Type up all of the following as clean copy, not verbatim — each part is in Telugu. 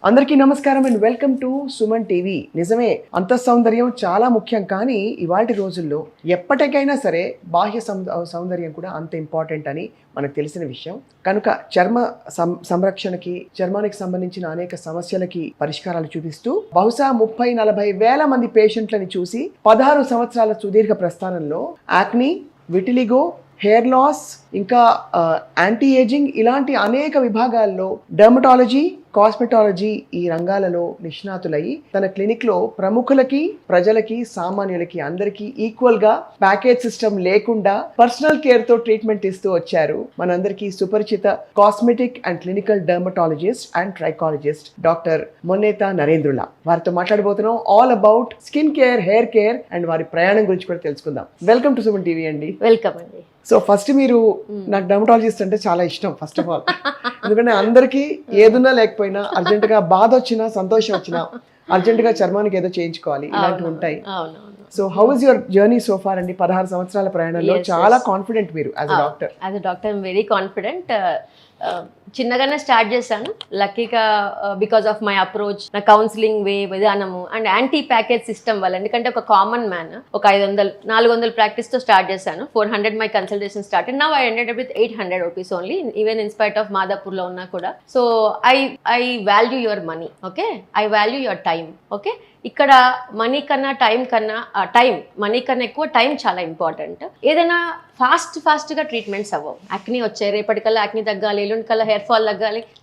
అందరికీ నమస్కారం and welcome to Suman TV. నిజమే, అంతఃసౌందర్యం చాలా ముఖ్యం, కానీ ఇవాల్టి రోజుల్లో ఎప్పటికైనా సరే బాహ్య సౌందర్యం కూడా అంత ఇంపార్టెంట్ అని మనకు తెలిసిన విషయం. కనుక చర్మ సంరక్షణకి, చర్మానికి సంబంధించిన అనేక సమస్యలకి పరిష్కారాలు చూపిస్తూ బహుశా 30-40 వేల మంది పేషెంట్లని చూసి 16 సంవత్సరాల సుదీర్ఘ ప్రస్థానంలో యాక్ని, విటిలిగో, హెయిర్ లాస్, ఇంకా యాంటీ ఏజింగ్ ఇలాంటి అనేక విభాగాల్లో డర్మటాలజీ, కాస్మెటాలజీ ఈ రంగాలలో నిష్ణాతులయ్యి తన క్లినిక్లో ప్రముఖులకి, ప్రజలకి, సామాన్యులకి అందరికీ ఈక్వల్గా ప్యాకేజ్ సిస్టమ్ లేకుండా పర్సనల్ కేర్తో ట్రీట్మెంట్ ఇస్తూ వచ్చారు మనందరికీ సుపరిచిత cosmetic and clinical dermatologist and trichologist doctor Monnetha Narendrula. వారితో మాట్లాడబోతున్నాం all about skin care, hair care and వారి ప్రయాణం గురించి కూడా తెలుసుకుందాం. వెల్కమ్ టు సుమన్ టీవీ అండి. వెల్కమ్ అండి. సో ఫస్ట్ మీరు, నాకు డర్మటాలజిస్ట్ అంటే చాలా ఇష్టం ఫస్ట్ ఆఫ్ ఆల్. ఎందుకంటే అందరికీ ఏదున్నా లేకపోయినా అర్జెంటుగా బాధ వచ్చినా, సంతోషం వచ్చినా అర్జెంటుగా చర్మానికి ఏదో చేయించుకోవాలి, ఇలాంటివి ఉంటాయి. So how is your journey so far అండి? 16 సంవత్సరాల ప్రయాణంలో చాలా కాన్ఫిడెంట్ మీరు as a doctor. As a doctor I'm very confident. చిన్నగానే స్టార్ట్ చేశాను లక్కీగా, బికాస్ ఆఫ్ మై అప్రోచ్, నా కౌన్సిలింగ్ విధానము అండ్ యాంటీ ప్యాకేజ్ సిస్టమ్ వల్ల. ఎందుకంటే ఒక కామన్ మ్యాన్ ఒక 500-400 ప్రాక్టీస్తో స్టార్ట్ చేశాను. 400 my consultation start. Now I ended up with 800 rupees only, even in spite of మాదాపూర్లో ఉన్నా కూడా. So I value your money, okay, I value your time, okay. ఇక్కడ మనీ కన్నా మనీ కన్నా ఎక్కువ టైం చాలా ఇంపార్టెంట్. ఏదైనా ఫాస్ట్గా ట్రీట్మెంట్స్ అవ్వవు. యాక్ని వచ్చాయి, రేపటికల్లా యాక్ని తగ్గాలి, ఎల్లుండి కల్లా హెయిర్ ఫాల్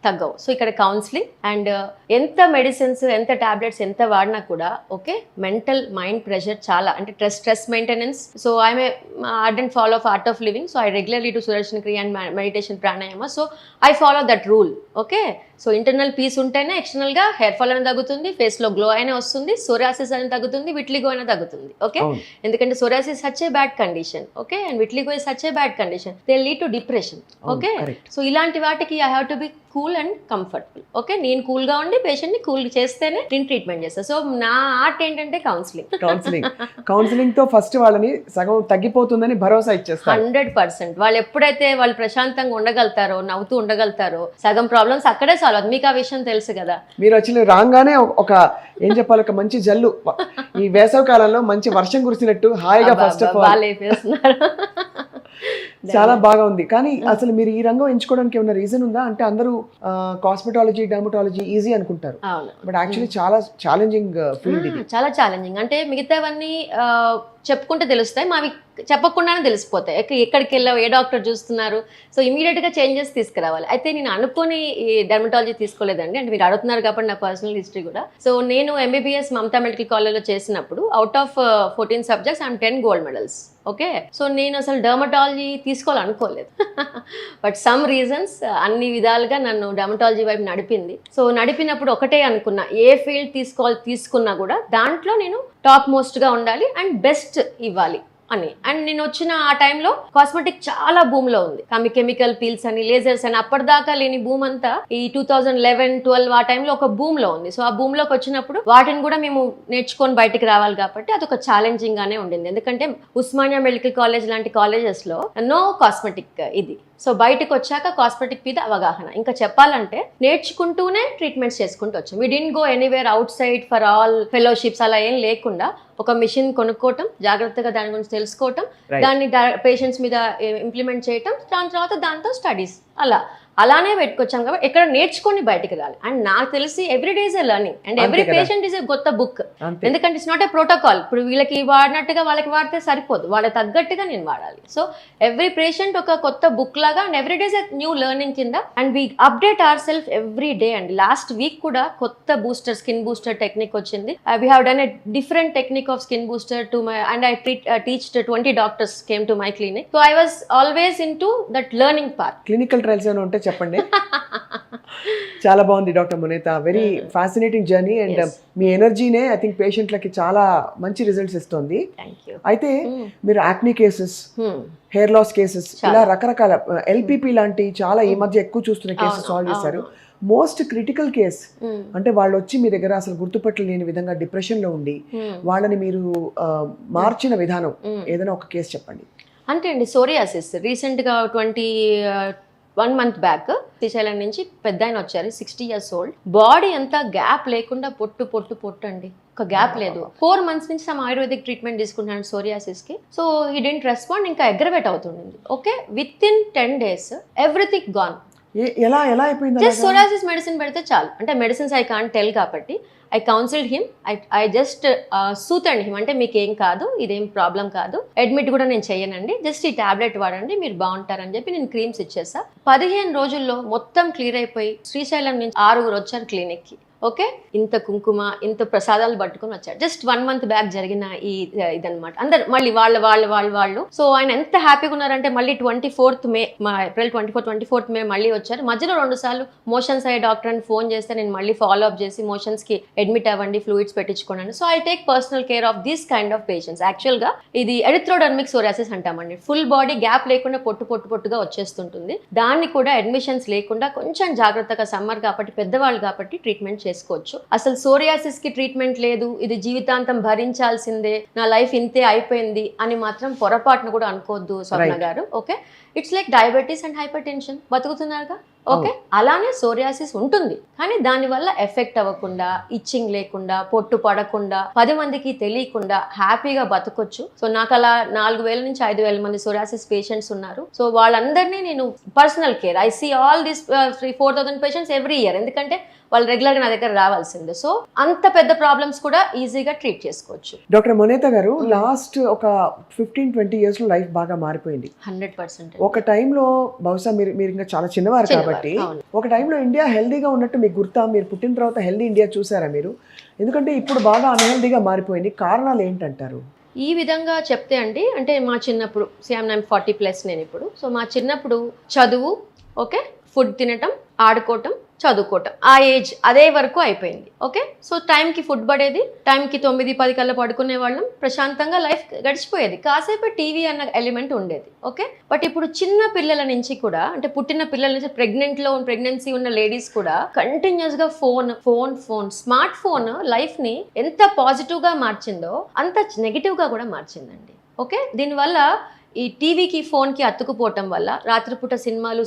తగ్గవు. సో ఇక్కడ కౌన్సిలింగ్ అండ్ ఎంత మెడిసిన్స్, ఎంత టాబ్లెట్స్ ఎంత వాడినా కూడా, ఓకే, మెంటల్ మైండ్ ప్రెషర్ చాలా, అంటే stress maintenance. So I'm a ardent follow of art of living. So I regularly to Sudarshan Kriya and meditation, pranayama. So I follow that rule, okay. So internal peace ఉంటేనే ఎక్స్టర్నల్గా హెయిర్ ఫాల్ అనేది తగ్గుతుంది, ఫేస్లో గ్లో అయినా వస్తుంది, సోరాసిస్ అనేది తగ్గుతుంది, విట్లిగో అయినా తగ్గుతుంది, ఓకే. ఎందుకంటే psoriasis such a bad condition, okay, and vitiligo is such a bad condition. They lead to depression, okay. So ఇలాంటి వాటికి I have to be cool and comfortable, okay. నేను కూల్గా ఉండి పేషెంట్ని కూల్ చేస్తేనే నేను ట్రీట్మెంట్ చేస్తాను. సో నా ఆర్ట్ ఏంటంటే కౌన్సిలింగ్ తో ఫస్ట్ వాళ్ళని సగం తగ్గిపోతుందని భరోసా ఇచ్చేస్తారు. 100%. వాళ్ళు ఎప్పుడైతే వాళ్ళు ప్రశాంతంగా ఉండగలుగుతారో, నవ్వుతూ ఉండగలుగుతారో, సగం ప్రాబ్లమ్స్ అక్కడే సాల్వ్ అవుతుంది. మీకు ఆ విషయం తెలుసు కదా. మీరు వచ్చి రాగానే ఒక ఏం చెప్పాలి, ఒక మంచి జల్లు, ఈ వేసవి కాలంలో మంచి వర్షం కురిసినట్టు హాయిగా ఫస్ట్ ఆఫ్ ఆల్ చాలా బాగా ఉంది. కానీ అసలు మీరు ఈ రంగం ఎంచుకోవడానికి ఏమైనా రీజన్ ఉందా? అంటే అందరూ కాస్మెటాలజీ, డర్మటాలజీ ఈజీ అనుకుంటారు, బట్ యాక్చువల్లీ చాలా ఛాలెంజింగ్ ఫీల్డ్ ఇది. చాలా ఛాలెంజింగ్. అంటే మిగతావన్నీ చెప్పుకుంటే తెలుస్తాయి, మావి చెప్పకుండానే తెలిసిపోతాయి. ఎక్కడికి వెళ్ళావు, ఏ డాక్టర్ చూస్తున్నారు, సో ఇమీడియట్గా చేంజెస్ తీసుకురావాలి. అయితే నేను అనుకుని ఈ డర్మటాలజీ తీసుకోలేదండి. అంటే మీరు అడుగుతున్నారు కాబట్టి నా పర్సనల్ హిస్టరీ కూడా. సో నేను ఎంబీబీఎస్ మమతా మెడికల్ కాలేజ్లో చేసినప్పుడు out of 14 subjects I'm 10 gold medals, okay. So నేను అసలు డర్మటాలజీ తీసుకోవాలనుకోలేదు, బట్ సమ్ రీజన్స్ అన్ని విధాలుగా నన్ను డర్మటాలజీ వైపు నడిపింది. సో నడిపినప్పుడు ఒకటే అనుకున్నా, ఏ ఫీల్డ్ తీసుకున్నా కూడా దాంట్లో నేను టాప్ మోస్ట్గా ఉండాలి అండ్ బెస్ట్ ఇవ్వాలి అని. అండ్ నేను వచ్చిన ఆ టైంలో కాస్మెటిక్ చాలా భూమిలో ఉంది. కెమికల్ పీల్స్ అని, లేజర్స్ అని, అప్పటిదాకా లేని భూమి అంతా ఈ 2011-12 ఆ టైంలో ఒక భూమిలో ఉంది. సో ఆ భూమిలోకి వచ్చినప్పుడు వాటిని కూడా మేము నేర్చుకొని బయటికి రావాలి కాబట్టి అదొక ఛాలెంజింగ్ గానే ఉండింది. ఎందుకంటే ఉస్మానియా మెడికల్ కాలేజ్ లాంటి కాలేజెస్ లో నో కాస్మెటిక్ ఇది. సో బయటకు వచ్చాక కాస్మెటిక్ మీద అవగాహన, ఇంకా చెప్పాలంటే నేర్చుకుంటూనే ట్రీట్మెంట్స్ చేసుకుంటూ వచ్చాం. We didn't go anywhere outside for all fellowships అలా ఏం లేకుండా ఒక మిషన్ కొనుక్కోవటం, జాగ్రత్తగా దాని గురించి తెలుసుకోవటం, దాన్ని పేషెంట్స్ మీద ఇంప్లిమెంట్ చేయటం, దాని తర్వాత దాంతో స్టడీస్ అలానే పెట్టుకొచ్చాం కాబట్టి ఎక్కడ నేర్చుకొని బయటకు రాలి. అండ్ నాకు తెలిసి every day is a learning and every patient is a కొత్త బుక్. ఎందుకంటే ఇట్స్ నాట్ ఎ ప్రోటోకాల్. ఇప్పుడు వీళ్ళకి వాడినట్టుగా వాళ్ళకి వాడితే సరిపోదు, వాళ్ళకి తగ్గట్టుగా నేను వాడాలి. సో ఎవ్రీ పేషెంట్ ఒక కొత్త బుక్ లాగా and every day is a new learning కింద. And we update our self every day. And last week కూడా కొత్త బూస్టర్, స్కిన్ బూస్టర్ టెక్నిక్ వచ్చింది. We have done a different technique of skin booster to my, and I teached 20 doctors came to my clinic. So I was always in to that learning part. Clinical trials ఏమైనా ఉంటే చెప్పండి. చాలా బాగుంది doctor Monetha, very fascinating journey. And మీ ఎనర్జీనే ఐ థింక్ పేషెంట్లకి చాలా మంచి రిజల్ట్స్ ఇస్తుంది. అయితే మీరు acne cases, hair loss cases, ఇలా రకరకాల ఎల్పిపి లాంటి చాలా ఈ మధ్య ఎక్కువ చూస్తున్న కేసెస్ సాల్వ్ చేశారు. మోస్ట్ క్రిటికల్ కేస్ అంటే వాళ్ళు వచ్చి మీ దగ్గర అసలు గుర్తుపట్టలేని విధంగా డిప్రెషన్ లో ఉండి వాళ్ళని మీరు మార్చిన విధానం ఏదైనా ఒక కేసు చెప్పండి. అంటే అండి, సోరియాసిస్ రీసెంట్గా 1 month బ్యాక్ శ్రీశైలం నుంచి పెద్ద ఆయన వచ్చారు, 60 years old. బాడీ అంతా గ్యాప్ లేకుండా పొట్టు పొట్టు పొట్టు అండి, ఒక గ్యాప్ లేదు. 4 months నుంచి సమ్ ఆయుర్వేదిక్ ట్రీట్మెంట్ తీసుకుంటున్నాను సోరియాసిస్ కి. సో హీ డెంట్ రెస్పాండ్, ఇంకా అగ్రవేట్ అవుతుంది. Okay, with in 10 days everything gone. ఎలా అయిపోయింది? జస్ట్ సోరియాసిస్ మెడిసిన్ పెడితే చాలు. అంటే మెడిసిన్స్ ఐ కాంట్ టెల్ కాబట్టి I counselled him, I just సూతండి హిమ్, అంటే మీకు ఏం కాదు, ఇదేం ప్రాబ్లం కాదు, అడ్మిట్ కూడా నేను చెయ్యనండి, జస్ట్ ఈ టాబ్లెట్ వాడండి మీరు బాగుంటారని చెప్పి నేను క్రీమ్స్ ఇచ్చేసా. 15 రోజుల్లో మొత్తం క్లియర్ అయిపోయి శ్రీశైలం నుంచి 6 వచ్చారు క్లినిక్ కి. ఓకే, ఇంత కుంకుమ ఇంత ప్రసాదాలు పట్టుకొని వచ్చారు. జస్ట్ 1 month బ్యాక్ జరిగిన ఇదనమాట. అందరు మళ్ళీ వాళ్ళు సో ఆయన ఎంత హ్యాపీగా ఉన్నారంటే మళ్ళీ 24th May, మా ఏప్రిల్ 24th May మళ్ళీ వచ్చారు. మధ్యలో 2 సార్లు మోషన్స్ అయ్యే డాక్టర్ అని ఫోన్ చేస్తే నేను మళ్ళీ ఫాలో అప్ చేసి మోషన్స్ కి అడ్మిట్ అవ్వండి, ఫ్లూయిడ్స్ పెట్టించుకోండి. So I take personal care of these kind of patients. Actual గా ఇది ఎరిథ్రోడర్మిక్ సోరియాసిస్ అంటామండి. ఫుల్ బాడీ గ్యాప్ లేకుండా పొట్టుగా వచ్చేస్తుంటుంది. దాన్ని కూడా అడ్మిషన్స్ లేకుండా కొంచెం జాగ్రత్తగా, సమ్మర్ కాబట్టి పెద్దవాళ్ళు కాబట్టి ట్రీట్మెంట్ చేసుకోవచ్చు. అసలు సోరియాసిస్ కి ట్రీట్మెంట్ లేదు, ఇది జీవితాంతం భరించాల్సిందే, నా లైఫ్ ఇంతే అయిపోయింది అని మాత్రం పొరపాటును కూడా అనుకోవద్దు స్వప్న గారు. Okay, it's like diabetes and hypertension, బతుకుతున్నారుగా. ఓకే, అలానే సోరియాసిస్ ఉంటుంది, కానీ దానివల్ల ఎఫెక్ట్ అవ్వకుండా, ఇచ్చింగ్ లేకుండా, పొట్టు పడకుండా, 10 మందికి తెలియకుండా హ్యాపీగా బతకొచ్చు. సో నాకు అలా 4,000 నుంచి 5,000 మంది సోరియాసిస్ పేషెంట్స్ ఉన్నారు. సో వాళ్ళందరినీ నేను personal care, I see all this 3,000-4,000 patients every year, ఎందుకంటే వాళ్ళు రెగ్యులర్ గా నా దగ్గర రావాల్సిందే. సో అంత పెద్ద ప్రాబ్లమ్స్ కూడా ఈజీగా ట్రీట్ చేసుకోవచ్చు. డాక్టర్ మొనేత గారు, లాస్ట్ ఒక 15-20 years లో లైఫ్ బాగా మారిపోయింది. 100%. ఒక టైంలో బహుశా మీరు ఇంకా చాలా చిన్నవారు కాబట్టి, ఒక టైంలో ఇండియా హెల్దీగా ఉన్నట్టు మీకు గుర్తా? మీరు పుట్టిన తర్వాత హెల్దీ ఇండియా చూసారా మీరు? ఎందుకంటే ఇప్పుడు బాగా అన్హెల్దీగా మారిపోయింది. కారణాలు ఏంటంటారు? ఈ విధంగా చెప్తే అండి, అంటే మా చిన్నప్పుడు సేమ్ 40+ నేను ఇప్పుడు. సో మా చిన్నప్పుడు చదువు, ఓకే, ఫుడ్ తినటం, ఆడుకోవటం, చదువుకోవటం, ఆ ఏజ్ అదే వరకు అయిపోయింది. ఓకే, సో టైంకి ఫుడ్ పడేది, టైంకి 9-10 కల్లా పడుకునే వాళ్ళం, ప్రశాంతంగా లైఫ్ గడిచిపోయేది. కాసేపు టీవీ అన్న ఎలిమెంట్ ఉండేది. ఓకే, బట్ ఇప్పుడు చిన్న పిల్లల నుంచి కూడా, అంటే పుట్టిన పిల్లల నుంచి ప్రెగ్నెన్సీ ఉన్న లేడీస్ కూడా కంటిన్యూస్ గా ఫోన్ స్మార్ట్ ఫోన్ లైఫ్ ని ఎంత పాజిటివ్ గా మార్చిందో అంత నెగిటివ్ గా కూడా మార్చిందండి. ఓకే, దీనివల్ల ఈ టీవీకి ఫోన్కి అతుకుపోవటం వల్ల, రాత్రిపూట సినిమాలు,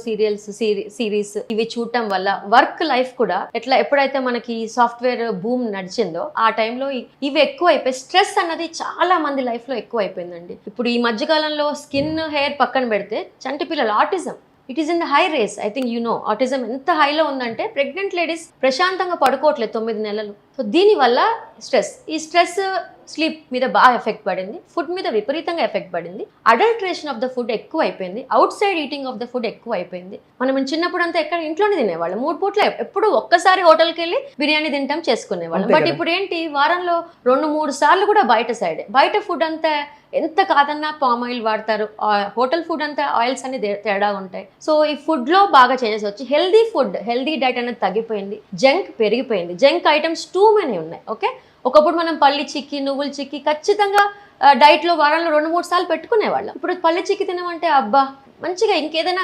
సిరీస్ ఇవి చూడటం వల్ల వర్క్ లైఫ్ కూడా ఎప్పుడైతే మనకి సాఫ్ట్వేర్ బూమ్ నడిచిందో ఆ టైంలో ఇవి ఎక్కువ అయిపోయి స్ట్రెస్ అన్నది చాలా మంది లైఫ్ లో ఎక్కువ అయిపోయిందండి. ఇప్పుడు ఈ మధ్యకాలంలో స్కిన్, హెయిర్ పక్కన పెడితే చంటి పిల్లలు autism, it is in the high race. I think autism ఎంత హైలో ఉందంటే ప్రెగ్నెంట్ లేడీస్ ప్రశాంతంగా పడుకోవట్లేదు 9 నెలలు. సో దీనివల్ల ఈ స్ట్రెస్ స్లీప్ మీద బాగా ఎఫెక్ట్ పడింది, ఫుడ్ మీద విపరీతంగా ఎఫెక్ట్ పడింది, అడల్ట్రేషన్ ఆఫ్ ద ఫుడ్ ఎక్కువ అయిపోయింది, out side eating of the food ఎక్కువ అయిపోయింది. మనం చిన్నప్పుడు అంతా ఎక్కడ ఇంట్లోనే తినేవాళ్ళం, 3 పూట్ల ఎప్పుడు ఒక్కసారి హోటల్కి వెళ్ళి బిర్యానీ తింటాం చేసుకునేవాళ్ళం. బట్ ఇప్పుడు ఏంటి, వారంలో 2-3 సార్లు కూడా బయట ఫుడ్ అంతా ఎంత కాదన్నా పామ్ ఆయిల్ వాడతారు, హోటల్ ఫుడ్ అంతా ఆయిల్స్ అన్ని తేడా ఉంటాయి. సో ఈ ఫుడ్ లో బాగా చేంజెస్ వచ్చి హెల్దీ డైట్ అనేది తగ్గిపోయింది, జంక్ పెరిగిపోయింది, జంక్ ఐటమ్స్ టూ మెనీ ఉన్నాయి. ఓకే, ఒకప్పుడు మనం పల్లి చిక్కి, నువ్వుల చిక్కి ఖచ్చితంగా డైట్ లో వారంలో 2-3 సార్లు పెట్టుకునేవాళ్ళం. ఇప్పుడు పల్లి చిక్కి తినమంటే అబ్బా మంచిగా ఇంకేదైనా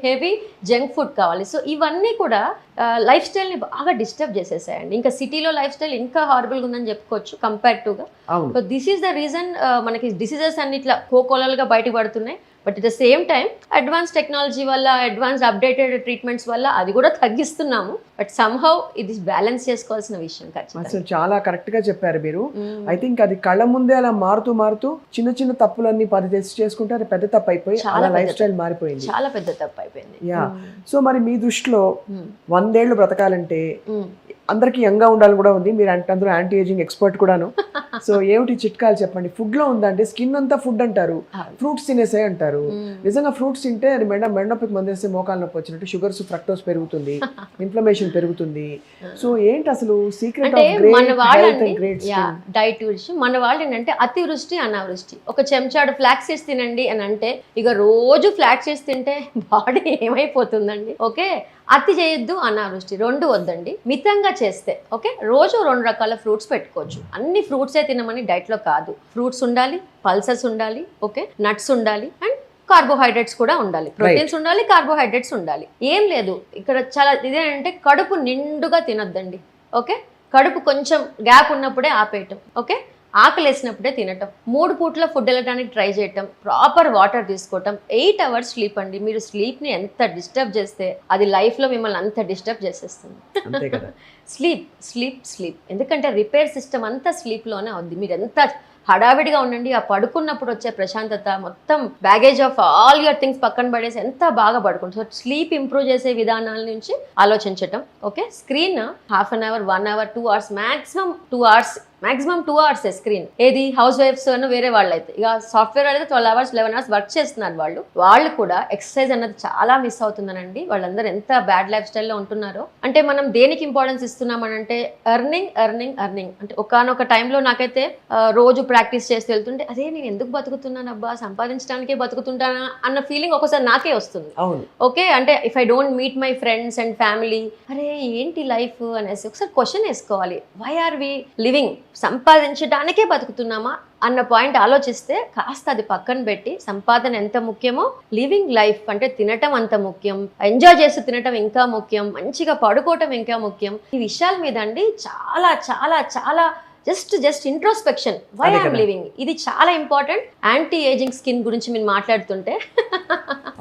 హెవీ జంక్ ఫుడ్ కావాలి. సో ఇవన్నీ కూడా లైఫ్ స్టైల్ని బాగా డిస్టర్బ్ చేసేసాయండి. ఇంకా సిటీలో లైఫ్ స్టైల్ ఇంకా హారబుల్గా ఉందని చెప్పుకోవచ్చు కంపేర్టివ్గా. So this is the reason మనకి డిసీజెస్ అన్ని ఇట్లా కోకోలలుగా బయటకు పడుతున్నాయి. But at the same time advance technology వల్ల, అడ్వాన్స్ అప్డేటెడ్ ట్రీట్మెంట్స్ వల్ల అది కూడా తగ్గిస్తున్నాము. బట్ సమ్హౌ ఇది బ్యాలెన్స్ చేసుకోవాల్సిన విషయం. అసలు చాలా కరెక్ట్ గా చెప్పారు మీరు. ఐ థింక్ అది కళ్ళ ముందే అలా మారుతూ చిన్న తప్పులన్నీ తెలిసి చేసుకుంటే అది పెద్ద తప్పు అయిపోయి చాలా లైఫ్ స్టైల్ మారిపోయింది, చాలా పెద్ద తప్పు అయిపోయింది. యా, సో మరి మీ దృష్టిలో 100 ఏళ్ళు బ్రతకాలంటే అందరికి యంగ్ గా ఉండాలని కూడా ఉంది. మీరు అంటే అందరూ యాంటీ ఏజింగ్ ఎక్స్పర్ట్ కూడాను. సో ఏమిటి చిట్కాలు చెప్పండి? ఫుడ్ లో ఉందంటే స్కిన్ అంతా ఫుడ్ అంటారు, ఫ్రూట్స్ తినేసే అంటారు. నిజంగా ఫ్రూట్స్ తింటే అది మెడనొప్పికి మందేస్తే మోకాలు నొప్పి వచ్చినట్టు, షుగర్స్, ఫ్రక్టోస్ పెరుగుతుంది, ఇన్ఫ్లమేషన్ పెరుగుతుంది. సో ఏంటి అసలు సీక్రెట్ ఆఫ్ గ్రేట్ డైట్ విషయం? మన వాళ్ళు ఏంటంటే అతివృష్టి, అనావృష్టి. ఒక చెంచాడు ఫ్లాక్స్ సీడ్స్ తినండి అని అంటే ఇక రోజు ఫ్లాక్స్ సీడ్స్ తింటే బాడీ ఏమైపోతుందండి? ఓకే, అతి చేయొద్దు, అనావృష్టి 2 వద్దండి. మితంగా చేస్తే ఓకే, రోజు 2 రకాల ఫ్రూట్స్ పెట్టుకోవచ్చు. అన్ని ఫ్రూట్సే తినమని డైట్లో కాదు. ఫ్రూట్స్ ఉండాలి, పల్సెస్ ఉండాలి, ఓకే, నట్స్ ఉండాలి, అండ్ కార్బోహైడ్రేట్స్ కూడా ఉండాలి, ప్రోటీన్స్ ఉండాలి, కార్బోహైడ్రేట్స్ ఉండాలి. ఏం లేదు ఇక్కడ చాలా ఇదేంటంటే కడుపు నిండుగా తినొద్దండి. ఓకే, కడుపు కొంచెం గ్యాప్ ఉన్నప్పుడే ఆపేయటం. ఓకే, ఆకలి వేసినప్పుడే తినటం, 3 పూట్ల ఫుడ్ వెళ్ళడానికి ట్రై చేయటం, ప్రాపర్ వాటర్ తీసుకోవటం, 8 అవర్స్ స్లీప్ అండి. మీరు స్లీప్ని ఎంత డిస్టర్బ్ చేస్తే అది లైఫ్లో మిమ్మల్ని అంత డిస్టర్బ్ చేసేస్తుంది. అంతే కదా. స్లీప్ స్లీప్ స్లీప్, ఎందుకంటే రిపేర్ సిస్టమ్ అంతా స్లీప్లోనే అవుద్ది. మీరు ఎంత హడావిడిగా ఉండండి, ఆ పడుకున్నప్పుడు వచ్చే ప్రశాంతత, మొత్తం baggage of all your things పక్కన పడేసి ఎంత బాగా పడుకుంటుంది. సో స్లీప్ ఇంప్రూవ్ చేసే విధానాల నుంచి ఆలోచించటం. Okay, screen half an hour, 1 hour, 2 hours, maximum 2 hours screen. ఏది హౌస్ వైఫ్స్ వేరే వాళ్ళు అయితే, ఇక సాఫ్ట్వేర్ అయితే 12 అవర్స్ 11 అవర్స్ వర్క్ చేస్తున్నారు. వాళ్ళు కూడా ఎక్సర్సైజ్ అన్నది చాలా మిస్ అవుతుందనండి. వాళ్ళందరూ ఎంత బ్యాడ్ లైఫ్ స్టైల్లో ఉంటున్నారో. అంటే మనం దేనికి ఇంపార్టెన్స్ ఇస్తున్నామనంటే ఎర్నింగ్ ఎర్నింగ్ ఎర్నింగ్. అంటే ఒకానొక టైంలో నాకైతే రోజు ప్రాక్టీస్ చేసి వెళ్తుంటే అదే నేను ఎందుకు బతుకుతున్నాను అబ్బా, సంపాదించడానికే బతుకుతుంటానా అన్న ఫీలింగ్ ఒకసారి నాకే వస్తుంది. ఓకే, అంటే if I don't meet my friends and family, అరే ఏంటి లైఫ్ అనేసి ఒకసారి క్వశ్చన్ వేసుకోవాలి. Why are we living? సంపాదించడానికే బతుకుతున్నామా అన్న పాయింట్ ఆలోచిస్తే కాస్త అది పక్కన పెట్టి సంపాదన ఎంత ముఖ్యమో లివింగ్ లైఫ్ అంటే తినటం అంత ముఖ్యం, ఎంజాయ్ చేస్తూ తినటం ఇంకా ముఖ్యం, మంచిగా పడుకోవటం ఇంకా ముఖ్యం. ఈ విషయాల మీద అండి చాలా చాలా చాలా just introspection, why I'm living, ఇది చాలా ఇంపార్టెంట్. యాంటీ ఏజింగ్ స్కిన్ గురించి మీరు మాట్లాడుతుంటే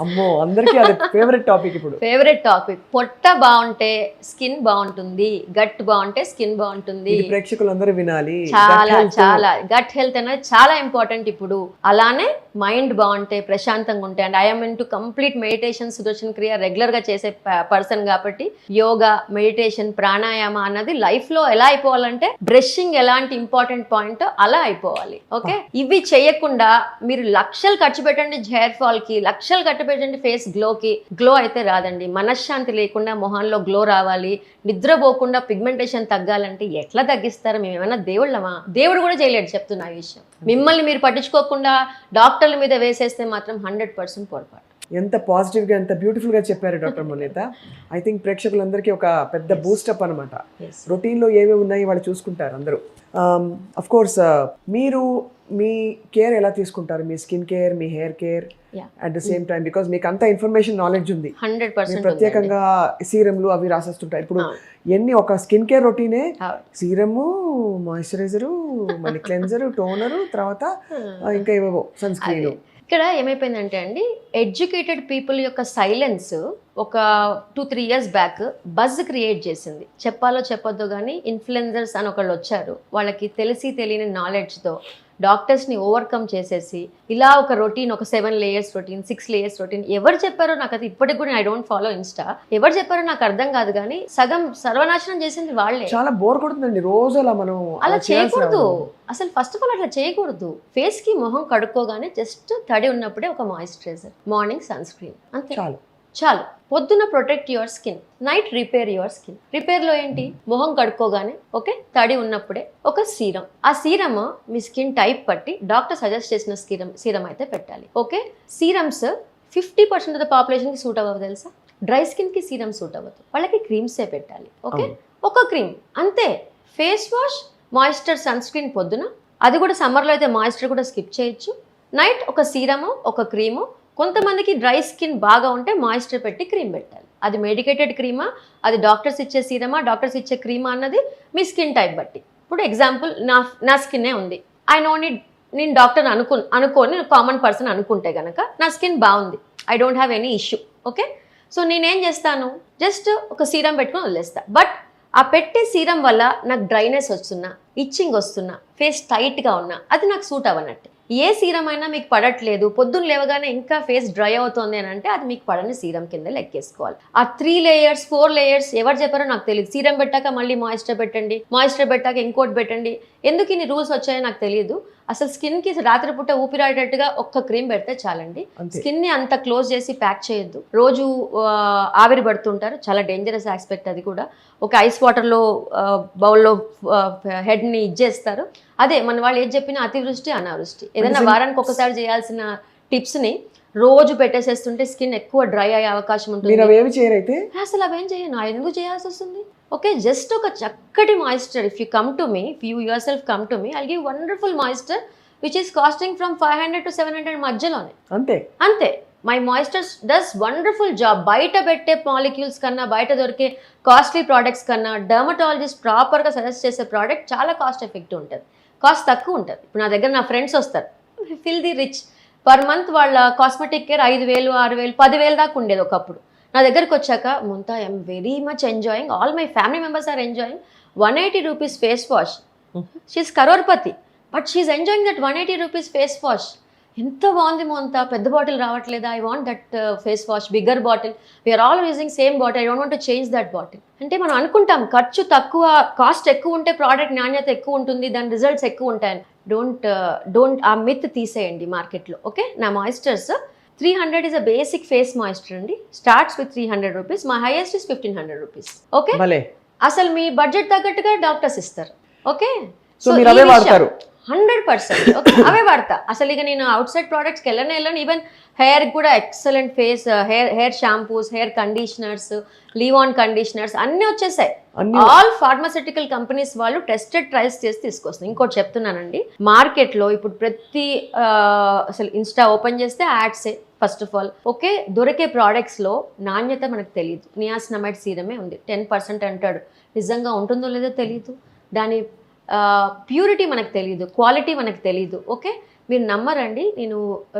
అమ్మో అందరికీ అది ఫేవరెట్ టాపిక్. ఇప్పుడు ఫేవరెట్ టాపిక్. పొట్ట బాగుంటే స్కిన్ బాగుంటుంది, గట్ బాగుంటే స్కిన్ బాగుంటుంది. ప్రేక్షకులందరూ వినాలి. చాలా చాలా గట్ హెల్త్ అనేది చాలా ఇంపార్టెంట్ ఇప్పుడు. అలానే మైండ్ బాగుంటే, ప్రశాంతంగా ఉంటే, and I'm in to complete meditation, Sudarshan క్రియ రెగ్యులర్ గా చేసే పర్సన్ కాబట్టి యోగా, మెడిటేషన్, ప్రాణాయామ అన్నది లైఫ్ లో ఎలా అయిపోవాలంటే బ్రషింగ్ ఎలాంటి ఇంపార్టెంట్ పాయింట్ అలా అయిపోవాలి. ఓకే, ఇవి చేయకుండా మీరు లక్షలు ఖర్చు పెట్టండి హెయిర్ ఫాల్ కి, లక్షలు ఖర్చు పెట్టండి ఫేస్ గ్లోకి, గ్లో అయితే రాదండి. మనశ్శాంతి లేకుండా మొహంలో గ్లో రావాలి, నిద్రపోకుండా పిగ్మెంటేషన్ తగ్గాలంటే ఎట్లా తగ్గిస్తారు? మేము ఏమైనా దేవుళ్ళమా? దేవుడు కూడా చేయలేడు, చెప్తున్నా ఈ విషయం. మిమ్మల్ని మీరు పట్టించుకోకుండా డాక్టర్ల మీద వేసేస్తే మాత్రం 100% పొరపాటు. ఎంత పాజిటివ్గా, ఎంత బ్యూటిఫుల్గా చెప్పారు డాక్టర్ మునీత. ఐ థింక్ ప్రేక్షకులందరికీ ఒక పెద్ద బూస్టప్ అనమాట. రొటీన్లో ఏమేమి ఉన్నాయి వాళ్ళు చూసుకుంటారు అందరూ. అఫ్ కోర్స్ మీరు మీ కేర్ ఎలా తీసుకుంటారు? మీ స్కిన్ కేర్, మీ hair care at the same time, because మీకు అంత ఇన్ఫర్మేషన్ నాలెడ్జ్ ఉంది. 100% ప్రత్యేకంగా సీరమ్లు అవి రాసేస్తుంటారు. ఇప్పుడు ఎన్ని ఒక స్కిన్ కేర్ రొటీనే, సీరము, మాయిశ్చరైజరు, మళ్ళీ క్లెన్జరు, టోనరు, తర్వాత ఇంకా ఏవేవో సన్ స్క్రీన్. ఇక్కడ ఏమైపోయిందంటే అండి, ఎడ్యుకేటెడ్ పీపుల్ యొక్క సైలెన్స్ ఒక 2-3 ఇయర్స్ బ్యాక్ బజ్ క్రియేట్ చేసింది. చెప్పాలో చెప్పొద్దు కానీ ఇన్ఫ్లుయెన్సర్స్ అని ఒకళ్ళు వచ్చారు. వాళ్ళకి తెలిసి తెలియని నాలెడ్జ్తో డాక్టర్స్ని ఓవర్కమ్ చేసేసి ఇలా ఒక రొటీన్, ఒక 7 లేయర్స్ రొటీన్, 6 లేయర్స్ రొటీన్, ఎవరు చెప్పారో నాకు అది ఇప్పటికి కూడా ఐ డోంట్ ఫాలో ఇన్స్టా. ఎవరు చెప్పారో నాకు అర్థం కాదు కానీ సగం సర్వనాశనం చేసింది వాళ్ళే. చాలా బోర్ కొడుతుందండి రోజు అలా మనం అలా చేయకూడదు. అసలు ఫస్ట్ ఆఫ్ ఆల్ అట్లా చేయకూడదు. ఫేస్ కి మొహం కడుక్కోగానే జస్ట్ తడి ఉన్నప్పుడే ఒక మాయిశ్చరైజర్, మార్నింగ్ సన్ స్క్రీన్, అంతే చాలు. పొద్దున protect your skin, night repair your skin. రిపేర్లో ఏంటి? మొహం కడుక్కోగానే ఓకే తడి ఉన్నప్పుడే ఒక సీరం. ఆ సీరమ్ మీ స్కిన్ టైప్ బట్టి డాక్టర్ సజెస్ట్ చేసిన సీరం అయితే పెట్టాలి. ఓకే, సీరమ్స్ 50% ఆఫ్ ద పాపులేషన్కి సూట్ అవ్వదు తెలుసా. డ్రై స్కిన్కి సీరం సూట్ అవ్వదు, వాళ్ళకి క్రీమ్సే పెట్టాలి. ఓకే, ఒక క్రీమ్ అంతే. Face wash, moisture, sunscreen పొద్దున, అది కూడా సమ్మర్లో అయితే మాయిశ్చర్ కూడా స్కిప్ చేయొచ్చు. నైట్ ఒక సీరము, ఒక క్రీము. కొంతమందికి డ్రై స్కిన్ బాగా ఉంటే మాయిశ్చర్ పెట్టి క్రీమ్ పెట్టాలి. అది మెడికేటెడ్ క్రీమా, అది డాక్టర్స్ ఇచ్చే సీరమా, డాక్టర్స్ ఇచ్చే క్రీమా అన్నది మీ స్కిన్ టైప్ బట్టి. ఇప్పుడు ఎగ్జాంపుల్ నా స్కిన్నే ఉంది, ఐ నో నేను డాక్టర్ అనుకోని కామన్ పర్సన్ అనుకుంటే కనుక నా స్కిన్ బాగుంది, I don't have any issue. Okay, so నేనేం చేస్తాను, జస్ట్ ఒక సీరం పెట్టుకొని వదిలేస్తా. బట్ ఆ పెట్టే సీరం వల్ల నాకు డ్రైనెస్ వస్తున్నా, ఇచ్చింగ్ వస్తున్నా, ఫేస్ టైట్గా ఉన్నా, అది నాకు సూట్ అవ్వనట్టు. ఏ సీరం అయినా మీకు పడట్లేదు, పొద్దున్న లేవగానే ఇంకా ఫేస్ డ్రై అవుతుంది అని అంటే అది మీకు పడని సీరం కింద లెక్కేసుకోవాలి. ఆ 3 లేయర్స్ 4 లేయర్స్ ఎవరు చెప్పారో నాకు తెలియదు. సీరం పెట్టాక మళ్ళీ మాయిశ్చర్ పెట్టండి, మాయిశ్చర్ పెట్టాక ఇంకోటి పెట్టండి, ఎందుకు ఇన్ని రూల్స్ వచ్చాయో నాకు తెలియదు. అసలు స్కిన్కి రాత్రిపూట ఊపిరాడేటట్టుగా ఒక్క క్రీమ్ పెడితే చాలండి. స్కిన్ని అంత క్లోజ్ చేసి ప్యాక్ చేయొద్దు. రోజు ఆవిరి పడుతుంటారు, చాలా డేంజరస్ ఆస్పెక్ట్ అది కూడా. ఒక ఐస్ వాటర్లో బౌల్లో హెడ్ని ఇచ్చేస్తారు. అదే మన వాళ్ళు ఏది చెప్పినా అతివృష్టి అనావృష్టి. ఏదైనా వారానికి ఒకసారి చేయాల్సిన టిప్స్ని రోజు పెట్టేసేస్తుంటే స్కిన్ ఎక్కువ డ్రై అయ్యే అవకాశం ఉంటుంది. అసలు అవేం చేయను, ఎందుకు చేయాల్సి వస్తుంది? ఓకే, జస్ట్ ఒక చక్కటి moisture. If you come to me, if you your self come to me, I'll give wonderful moisture which is costing from 500 to 700 మధ్యలోనే. అంతే. My moisture does wonderful job. బయట పెట్టే మాలిక్యూల్స్ కన్నా, బయట దొరికే కాస్ట్లీ ప్రోడక్ట్స్ కన్నా డర్మటాలజిస్ట్ ప్రాపర్గా సజెస్ట్ చేసే ప్రోడక్ట్ చాలా కాస్ట్ ఎఫెక్టివ్ ఉంటుంది. కాస్ట్ తక్కువ ఉంటుంది. ఇప్పుడు నా దగ్గర నా ఫ్రెండ్స్ వస్తారు, fill the rich, per month వాళ్ళ కాస్మెటిక్ కేర్ 5,000, 6,000, 10,000 దాకా ఉండేది ఒకప్పుడు. నా దగ్గరకు వచ్చాక Mamta I'm very much enjoying, all my family members are enjoying 180 rupees face wash. She's crorepati but she's enjoying that 180 rupees face wash. ఎంత బాగుంది మోంతా, పెద్ద బాటిల్ రావట్లేదా, I want that face wash, bigger bottle, we're all using same bottle, I don't want to change that bottle. అంటే మనం అనుకుంటాం ఖర్చు తక్కువ, కాస్ట్ ఎక్కువ ఉంటే ప్రోడక్ట్ నాణ్యత ఎక్కువ ఉంటుంది, దాని రిజల్ట్స్ ఎక్కువ ఉంటాయని. డోంట్ ఆ మిత్ తీసేయండి మార్కెట్లో. ఓకే, నా moistures 300 is a basic face moisture అండి, starts with 300 rupees, my highest is 1,500 rupees. Okay, అసలు మీ బడ్జెట్ తగ్గట్టుగా డాక్టర్స్ ఇస్తారు. ఓకే, సో మీరు అవే వాడతారు 100%. ఓకే, అవే వాడతా. అసలు ఇక నేను అవుట్ సైడ్ ప్రోడక్ట్స్కి వెళ్ళను. ఈవెన్ హెయిర్ కూడా excellent face hair shampoos, hair conditioners, leave on conditioners అన్నీ వచ్చేసాయి. ఆల్ ఫార్మాసిటికల్ కంపెనీస్ వాళ్ళు టెస్టెడ్ ట్రయల్స్ చేసి తీసుకొస్తున్నారు. ఇంకోటి చెప్తున్నానండి, మార్కెట్లో ఇప్పుడు ప్రతి అసలు ఇన్స్టా ఓపెన్ చేస్తే యాడ్సే ఫస్ట్ ఆఫ్ ఆల్. ఓకే, దొరికే ప్రోడక్ట్స్లో నాణ్యత మనకు తెలియదు. నియాసినమైడ్ సీరమే ఉంది, 10% అంటాడు, నిజంగా ఉంటుందో లేదో తెలియదు. దాని ప్యూరిటీ మనకు తెలియదు, క్వాలిటీ మనకు తెలియదు. ఓకే, మీరు నమ్మరండి, నేను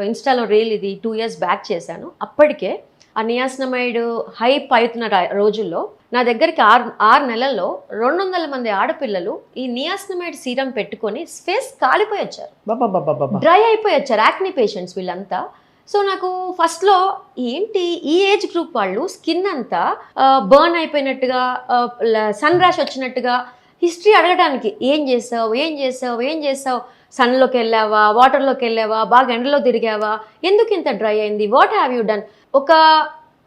ఇన్స్టాలో రీల్ ఇది 2 years బ్యాక్ చేశాను. అప్పటికే ఆ నియాసినమైడ్ హైప్ అవుతున్న రోజుల్లో నా దగ్గరికి 6 నెలల్లో 200 మంది ఆడపిల్లలు ఈ నియాసినమైడ్ సీరం పెట్టుకొని ఫేస్ కాలిపోయి వచ్చారు, డ్రై అయిపోయి వచ్చారు, యాక్ని పేషెంట్స్ వీళ్ళంతా. సో నాకు ఫస్ట్లో ఏంటి ఈ ఏజ్ గ్రూప్ వాళ్ళు స్కిన్ అంతా బర్న్ అయిపోయినట్టుగా, సన్ ర్యాష్ వచ్చినట్టుగా హిస్టరీ అడగడానికి, ఏం చేసావు, సన్లోకి వెళ్ళావా, వాటర్లోకి వెళ్ళావా, బాగా ఎండలో తిరిగావా, ఎందుకు ఇంత డ్రై అయింది, వాట్ హ్యావ్ యూ డన్. ఒక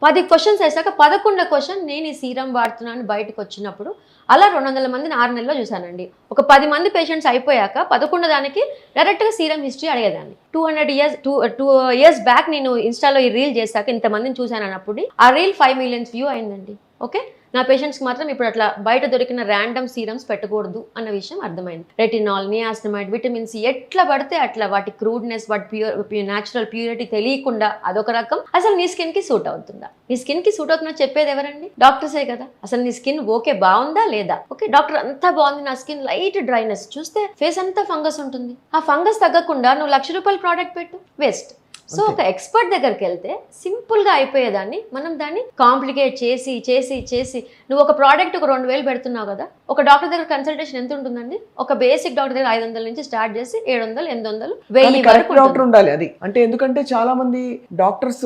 10 క్వశ్చన్స్ వేసాక 11వ క్వశ్చన్ నేను ఈ సీరం వాడుతున్నాను బయటకు వచ్చినప్పుడు. అలా 200 మందిని 6 నెలల్లో చూశానండి. ఒక 10 మంది పేషెంట్స్ అయిపోయాక 11వ దానికి డైరెక్ట్గా సీరం హిస్టరీ అడిగేదాన్ని. 2 years బ్యాక్ నేను ఇన్స్టాలో ఈ రీల్ చేశాక ఇంతమందిని చూశాను అన్నప్పుడు ఆ రీల్ 5 million వ్యూ అయిందండి. ఓకే, నా పేషెంట్స్కి మాత్రం ఇప్పుడు అట్లా బయట దొరికిన ర్యాండమ్ సీరమ్స్ పెట్టకూడదు అన్న విషయం అర్థమైంది. రెటినాల్, నియాసినమైడ్, విటమిన్ సి ఎట్లా పడితే అట్లా, వాటి క్రూడ్నెస్, వాటి న్యాచురల్ ప్యూరిటీ తెలియకుండా అదొక రకం. అసలు నీ స్కిన్కి సూట్ అవుతుందా, నీ స్కిన్కి సూట్ అవుతుందా చెప్పేది ఎవరండి? డాక్టర్సే కదా. అసలు నీ స్కిన్ ఓకే బాగుందా లేదా? ఓకే, డాక్టర్ అంతా బాగుంది, నా స్కిన్ లైట్ డ్రైనెస్, చూస్తే ఫేస్ అంతా ఫంగస్ ఉంటుంది. ఆ ఫంగస్ తగ్గకుండా నువ్వు ₹1,00,000 ప్రోడక్ట్ పెట్టు, వేస్ట్. సో ఒక ఎక్స్పర్ట్ దగ్గరికి వెళ్తే సింపుల్గా అయిపోయేదాన్ని, మనం దాన్ని కాంప్లికేట్ చేసి చేసి చేసి నువ్వు ఒక ప్రోడక్ట్ ఒక 2,000 పెడుతున్నావు కదా, ఒక డాక్టర్ దగ్గర కన్సల్టేషన్ ఎంత ఉంటుందండి? ఒక బేసిక్ డాక్టర్ దగ్గర 500 నుంచి స్టార్ట్ చేసి 700, 800, 1000 వరకు డాక్టర్ ఉండాలి. అది అంటే ఎందుకంటే చాలా మంది డాక్టర్స్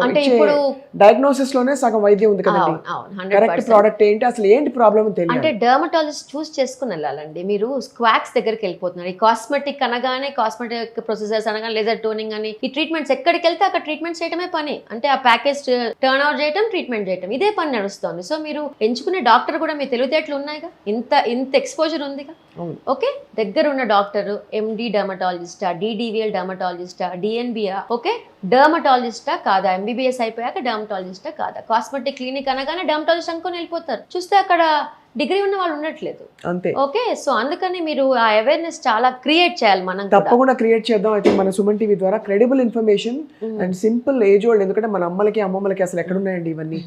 అంటే ఇప్పుడు డయాగ్నోసిస్ లోనే సగం వైద్యం ఉంది కదండి. కరెక్ట్ ప్రోడక్ట్ ఏంటి, అసలు ఏంటి ప్రాబ్లమ్ తెలియదు. అంటే డర్మటాలజిస్ట్ చూస్ చేసుకుని వెళ్ళాలండి. మీరు స్క్వాక్స్ దగ్గరికి వెళ్ళిపోతున్నారు. ఈ కాస్మెటిక్ అనగానే, కాస్మెటిక్ ప్రొసెసర్స్ అనగానే, లేజర్ టోనింగ్ అని, ఈ ట్రీట్మెంట్స్ ఎక్కడికి వెళ్తే అక్కడ ట్రీట్మెంట్ చేయడమే పని. అంటే ఆ ప్యాకేజ్ టర్న్ అవుట్ చేయడం, ట్రీట్మెంట్ చేయడం, ఇదే పని నడుస్తుంది. సో మీరు ఎంచుకునే డాక్టర్ కూడా మీ తెలివితేటలు ఉన్నాయిగా, ఇంత ఎక్స్పోజర్ ఉందిగా. ఓకే, దగ్గర ఉన్న డాక్టర్ ఎండి డర్మటాలజిస్టా, డిడివిఎల్ డర్మటాలజిస్టా, డిఎన్బియా, ఓకే, డర్మటాలజిస్టా కాదా, ఎంబీబీఎస్ అయిపోయాక డర్మటాలజిస్టా కాదా, కాస్మెటిక్ క్లినిక్ అనగానే డర్మటాలజిస్ట్ అనుకొని వెళ్ళిపోతారు. చూస్తే అక్కడ డిగ్రీ ఉన్న వాళ్ళు ఉండట్లేదు. అంతే. ఓకే, సో అందుకని మీరు ఆ అవేర్నెస్ చాలా క్రియేట్ చేయాలి. మనం తప్పకుండా క్రియేట్ చేద్దాం. అయితే మన సుమన్ టీవీ ద్వారా credible information and simple age old, ఎందుకంటే మన అమ్మలకి అమ్మమ్మలకి అసలు ఎక్కడ ఉన్నాయండి ఇవన్నీ,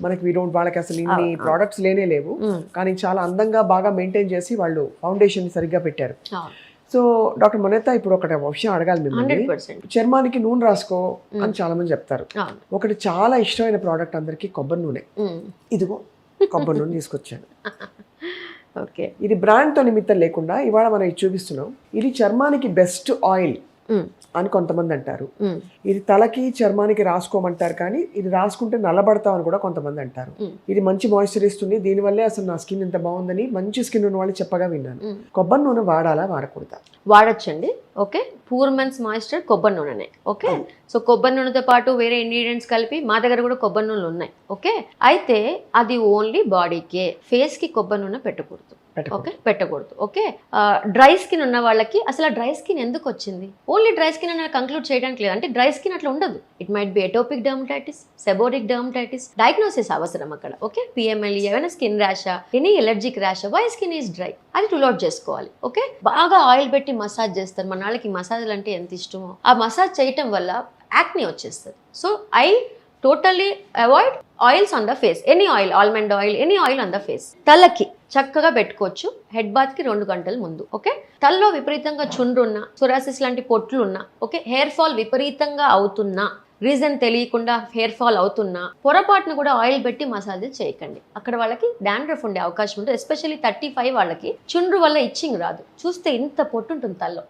మనకి వాళ్ళకి అసలు ఇన్ని ప్రోడక్ట్స్ లేనే లేవు, కానీ చాలా అందంగా బాగా మెయింటైన్ చేసి వాళ్ళు ఫౌండేషన్ సరిగ్గా పెట్టారు. సో డాక్టర్ మొనెత్తా, ఇప్పుడు ఒకటి విషయం అడగాలి మిమ్మల్ని. చర్మానికి నూనె రాసుకో అని చాలా మంది చెప్తారు. ఒకటి చాలా ఇష్టమైన ప్రోడక్ట్ అందరికి, కొబ్బరి నూనె. ఇదిగో కొబ్బరి నూనె తీసుకొచ్చాను. ఓకే, ఇది బ్రాండ్తో నిమిత్తం లేకుండా ఇవాళ మనం ఇది చూపిస్తున్నాం. ఇది చర్మానికి బెస్ట్ ఆయిల్ అని కొంతమంది అంటారు. ఇది తలకి చర్మానికి రాసుకోమంటారు, కానీ ఇది రాసుకుంటే నల్లబడతాం అని కూడా కొంతమంది అంటారు. ఇది మంచి మాయిశ్చర్ ఇస్తుంది, దీనివల్లే అసలు నా స్కిన్ ఎంత బాగుందని మంచి స్కిన్ ఉన్న వాళ్ళు చెప్పగా విన్నాను. కొబ్బరి నూనె వాడాలా వాడకూడదా? వాడచ్చండి. ఓకే, పూర్ మెన్స్ మాయిశ్చర్ కొబ్బరి నూనెనే. ఓకే, సో కొబ్బరి నూనెతో పాటు వేరే ఇంగ్రీడియంట్స్ కలిపి మా దగ్గర కూడా కొబ్బరి నూనెలు ఉన్నాయి. ఓకే, అయితే అది ఓన్లీ బాడీకే, ఫేస్ కి కొబ్బరి నూనె పెట్టకూడదు. ఓకే, పెట్టకూడదు. ఓకే, డ్రై స్కిన్ ఉన్న వాళ్ళకి అసలు డ్రై స్కిన్ ఎందుకు వచ్చింది, ఓన్లీ డ్రై స్కిన్ అని కంక్లూడ్ చేయడానికి లేదు. అంటే డ్రై స్కిన్ అట్లా ఉండదు. It might be atopic dermatitis, seborrheic dermatitis, diagnosis అవసరం అక్కడ. ఓకే, పిఎంఎల్, ఏమైనా స్కిన్ ర్యాషా, ఎనీ ఎలర్జిక్ ర్యాషా, వై స్కిన్ ఈజ్ డ్రై, అది రూల్ అవుట్ చేసుకోవాలి. ఓకే, బాగా ఆయిల్ పెట్టి మసాజ్ చేస్తారు. మన వాళ్ళకి మసాజ్లు అంటే ఎంత ఇష్టమో, ఆ మసాజ్ చేయటం వల్ల యాక్ని వచ్చేస్తుంది. So I totally avoid oils on the face, any oil, almond oil, any oil on the face. తలకి చక్కగా పెట్టుకోవచ్చు. హెడ్ బాత్ కి 2 గంటల ముందు. ఓకే, తల్లో విపరీతంగా చుండ్రున్నా, సొరాసిస్ లాంటి పొట్లున్నా, ఓకే, హెయిర్ ఫాల్ విపరీతంగా అవుతున్నా, రీజన్ తెలియకుండా హెయిర్ ఫాల్ అవుతున్నా పొరపాటును కూడా ఆయిల్ పెట్టి మసాజ్ చేయకండి. అక్కడ వాళ్ళకి డాండ్రఫ్ ఉండే అవకాశం ఉంటుంది. ఎస్పెషల్లీ 35 వాళ్ళకి చుండ్రు వల్ల ఇచ్చింగ్ రాదు. చూస్తే ఇంత పొట్టు ఉంటుంది తల్లో.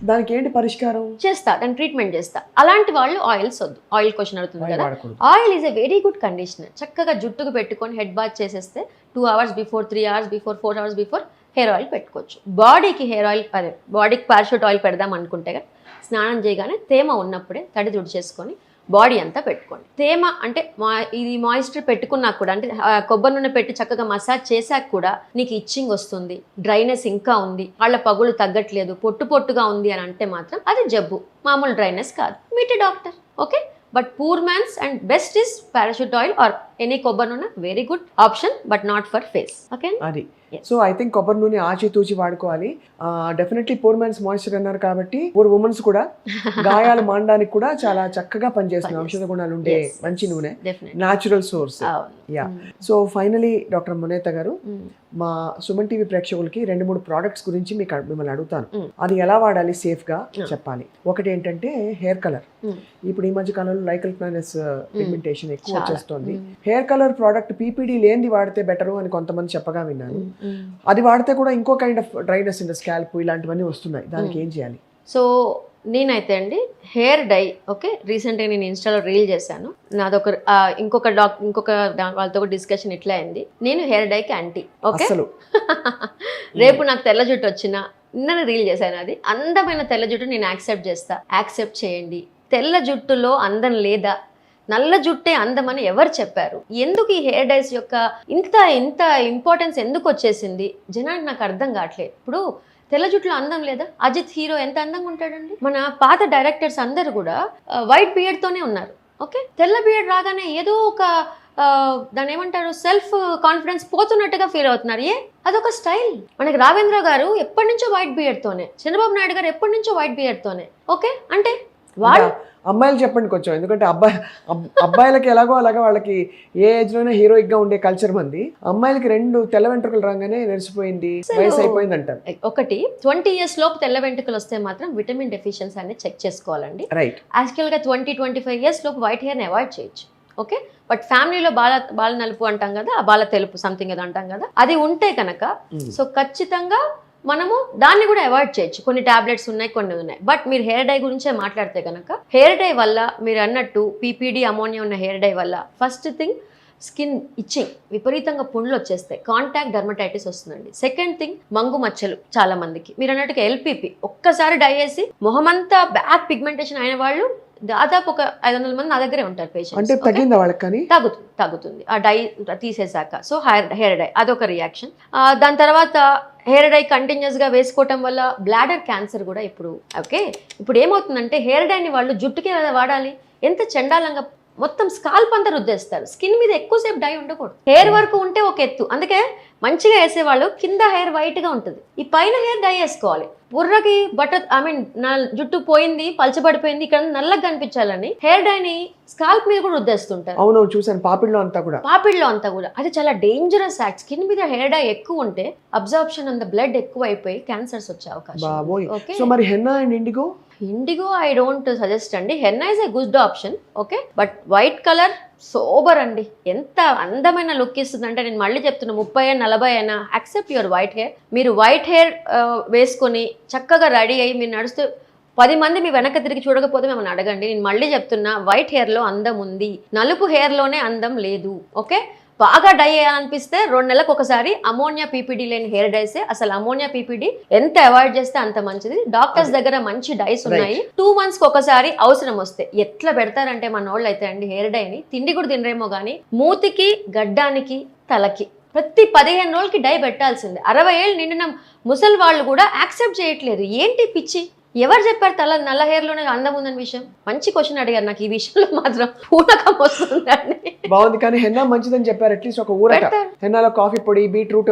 దానికి ఏంటి పరిష్కారం? చేస్తా, దాని ట్రీట్మెంట్ చేస్తా. అలాంటి వాళ్ళు ఆయిల్స్ వద్దు. ఆయిల్ క్వశ్చన్ అవుతుంది కదా. Oil is a very good conditioner. చక్కగా జుట్టుకు పెట్టుకొని హెడ్ బాత్ చేసేస్తే 2 hours before, 3 hours before, 4 hours before hair oil పెట్టుకోవచ్చు. బాడీకి హెయిర్ ఆయిల్, అదే బాడీకి పారాషూట్ ఆయిల్ పెడదాం అనుకుంటే స్నానం చేయగానే తేమ ఉన్నప్పుడే తడి తుడి చేసుకొని బాడీ అంతా పెట్టుకోండి. తేమ అంటే ఇది మాయిశ్చర్ పెట్టుకున్నా కూడా, అంటే కొబ్బరి నూనె పెట్టి చక్కగా మసాజ్ చేశాక కూడా నీకు ఇచ్చింగ్ వస్తుంది, డ్రైనెస్ ఇంకా ఉంది, వాళ్ళ పగులు తగ్గట్లేదు, పొట్టుగా ఉంది అని అంటే మాత్రం అది జబ్బు, మామూలు డ్రైనెస్ కాదు. Meet doctor. Okay, but poor man's and best is Parachute oil or any కొబ్బరి నూనె. Very good option, but not for face. Okay, అది సో ఐ థింక్ కొబ్బరి నూనె ఆచితూచి వాడుకోవాలి. డెఫినెట్లీ పూర్ మ్యాన్స్ మాయిశ్చర్ అన్నారు కాబట్టి పూర్ ఉమెన్స్ కూడా గాయాలు మానడానికి కూడా చాలా చక్కగా పనిచేస్తుంది. ఔషధ గుణాలు ఉండే మంచి నూనె, natural source. Yeah, so finally doctor Muneta garu, మా సుమన్ టీవీ ప్రేక్షకులకి 2-3 ప్రోడక్ట్స్ గురించి మిమ్మల్ని అడుగుతాను. అది ఎలా వాడాలి సేఫ్ గా చెప్పాలి. ఒకటి ఏంటంటే హెయిర్ కలర్. ఇప్పుడు ఈ మధ్య కాలంలో లైకల్ ప్లానెస్ పిగ్మెంటేషన్ ఎక్కువ వచ్చేస్తుంది. హెయిర్ కలర్ ప్రోడక్ట్ పీపీడీ లేనిది వాడితే బెటరు అని కొంతమంది చెప్పగా విన్నాను. అది వాడితే కూడా ఇంకో kind of dryness in the scalp ఇలాంటివన్నీ వస్తున్నాయి. దానికి ఏం చేయాలి? సో నేనైతే అండి హెయిర్ డై, ఓకే, రీసెంట్గా నేను ఇన్స్టాలో రీల్ చేశాను. నాదొక ఇంకొక వాళ్ళతో డిస్కషన్ ఇట్లా అయింది. నేను హెయిర్ డైకి యాంటీ. ఓకే, రేపు నాకు తెల్ల జుట్టు వచ్చినా, నిన్న రీల్ చేశాను, అది అందమైన తెల్ల జుట్టు నేను యాక్సెప్ట్ చేస్తా. యాక్సెప్ట్ చేయండి. తెల్ల జుట్టులో అందం లేదా, నల్ల జుట్టే అందమని ఎవరు చెప్పారు? ఎందుకు ఈ హెయిర్ డైస్ యొక్క ఇంత ఇంపార్టెన్స్ ఎందుకు వచ్చేసింది జనానికి నాకు అర్థం కావట్లేదు. ఇప్పుడు తెల్ల జుట్టులో అందం లేదా? అజిత్ హీరో ఎంత అందంగా ఉంటాడండి. మన పాత డైరెక్టర్స్ అందరు కూడా వైట్ బియర్డ్ తోనే ఉన్నారు. ఓకే, తెల్ల బియర్డ్ రాగానే ఏదో ఒక దాని ఏమంటారు, సెల్ఫ్ కాన్ఫిడెన్స్ పోతున్నట్టుగా ఫీల్ అవుతున్నారు. అదొక స్టైల్. మనకి రాఘవేంద్ర గారు ఎప్పటి నుంచో వైట్ బియర్డ్ తోనే, చంద్రబాబు నాయుడు గారు ఎప్పటి నుంచో వైట్ బియర్డ్ తోనే. ఓకే, అంటే వాళ్ళు అమ్మాయిలు చెప్పండి కొంచెం, ఎందుకంటే అబ్బాయిలకి ఎలాగో అలాగా వాళ్ళకి ఏ ఏజ్ లోనే హీరోయిక్ గా ఉండే కల్చర్ మంది. అమ్మాయిలకి 2 తెల్ల వెంట్రుకలు రాగానే నెరిసిపోయింది, వయసు అయిపోయింది అంటారు. ఒకటి 20 years లోపు తెల్ల వెంట్రుకలు వస్తే మాత్రం విటమిన్ డెఫిషియన్సీ అనేది చెక్ చేసుకోవాలండి. రైట్. యాక్చువల్ గా 20-25 years లోపు వైట్ హెయిర్ ని అవాయిడ్ చేయొచ్చు. ఓకే, బట్ ఫ్యామిలీలో బాల నలుపు అంటాం కదా, ఆ బాల తెలుపు సంథింగ్ ఏదో అంటాం కదా, అది ఉంటే కనుక సో ఖచ్చితంగా మనము దాన్ని కూడా అవాయిడ్ చేయొచ్చు. కొన్ని టాబ్లెట్స్ ఉన్నాయి, కొన్ని ఉన్నాయి. బట్ మీరు హెయిర్ డై గురించే మాట్లాడితే కనుక హెయిర్ డై వల్ల మీరు అన్నట్టు పీపీడీ అమోనియా ఉన్న హెయిర్ డై వల్ల ఫస్ట్ థింగ్ స్కిన్ ఇచ్చింగ్, విపరీతంగా పుండ్లు వచ్చేస్తాయి, కాంటాక్ట్ డర్మటైటిస్ వస్తుందండి. సెకండ్ థింగ్ మంగు మచ్చలు. చాలా మందికి మీరు అన్నట్టుగా ఎల్పీపీ ఒక్కసారి డై వేసి మొహమంతా బ్యాక్ పిగ్మెంటేషన్ అయిన వాళ్ళు దాదాపు ఒక 500 మంది నా దగ్గరే ఉంటారు పేషెంట్స్. అంటే తగ్గిందా వాళ్ళకి? కానీ తగ్గుతుంది ఆ డై తీసేసాక. సో హెయిర్ డై అదొక రియాక్షన్. దాని తర్వాత హెయిర్ డై కంటిన్యూస్ గా వేసుకోవటం వల్ల బ్లాడర్ క్యాన్సర్ కూడా ఇప్పుడు ఏమవుతుందంటే హెయిర్ డైని వాళ్ళు జుట్టుకి వాడాలి, ఎంత చండాలంగా మొత్తం స్కాల్ప్ అంతా రుద్దేస్తారు. స్కిన్ మీద ఎక్కువసేపు డై ఉండకూడదు. హెయిర్ వరకు ఉంటే ఒక ఎత్తు, అందుకే మంచిగా వేసేవాళ్ళు కింద హెయిర్ వైట్ గా ఉంటుంది, ఈ పైన హెయిర్ డై వేసుకోవాలి. బుర్రకి నా జుట్టు పోయింది, పలచబడిపోయింది, ఇక్కడ నల్లగా కనిపించాలని హెయిర్ డైని స్కాల్ప్ మీద కూడా రుద్దేస్తుంటారు. అవును, చూసాను పాపిడ్లో అంతా కూడా. అది చాలా డేంజరస్ యాక్ట్. స్కిన్ మీద హెయిర్ డై ఎక్కువ ఉంటే అబ్జార్ప్షన్ ఆన్ ద బ్లడ్ ఎక్కువ అయిపోయి క్యాన్సర్స్ వచ్చే అవకాశం. సో మరి henna and indigo I don't suggest అండి. Henna is a good option. Okay, but white colour sober అండి. ఎంత అందమైన లుక్ ఇస్తుంది అంటే, నేను మళ్ళీ చెప్తున్నా, 30-40 అయినా యాక్సెప్ట్ యువర్ వైట్ హెయిర్. మీరు వైట్ హెయిర్ వేసుకొని చక్కగా రెడీ అయ్యి మీరు నడుస్తూ 10 మంది మీ వెనక తిరిగి చూడకపోతే మిమ్మల్ని అడగండి. నేను మళ్ళీ చెప్తున్నా, వైట్ హెయిర్లో అందం ఉంది, నలుపు హెయిర్లోనే అందం లేదు. ఓకే, బాగా డై అనిపిస్తే 2 నెలలకు ఒకసారి అమోనియా పీపీడీ లేని హెయిర్ డైసే. అసలు అమోనియా పీపీడీ ఎంత అవాయిడ్ చేస్తే అంత మంచిది. డాక్టర్స్ దగ్గర మంచి డైస్ ఉన్నాయి. 2 months ఒకసారి అవసరం వస్తే ఎట్లా పెడతారంటే మన వాళ్ళు అయితే అండి హెయిర్ డైని తిండి కూడా తినరేమో కానీ మూతికి, గడ్డానికి, తలకి ప్రతి 15 రోజులకి డై పెట్టాల్సిందే. 60 ఏళ్ళు నిండిన ముసలి వాళ్ళు కూడా యాక్సెప్ట్ చేయట్లేదు. ఏంటి పిచ్చి? ఎవరు చెప్పారు నల్ల హెయిర్ లోనే అందం ఉందని విషయం? మంచి క్వశ్చన్ అడిగారు నాకు. ఈ విషయంలో మాత్రం పూనకం వస్తుందండి. బాగుంది, కానీ హెన్నా మంచిదని చెప్పారు. అట్లీస్ట్ ఒక ఊరట హెన్నాలో కాఫీ పొడి, beetroot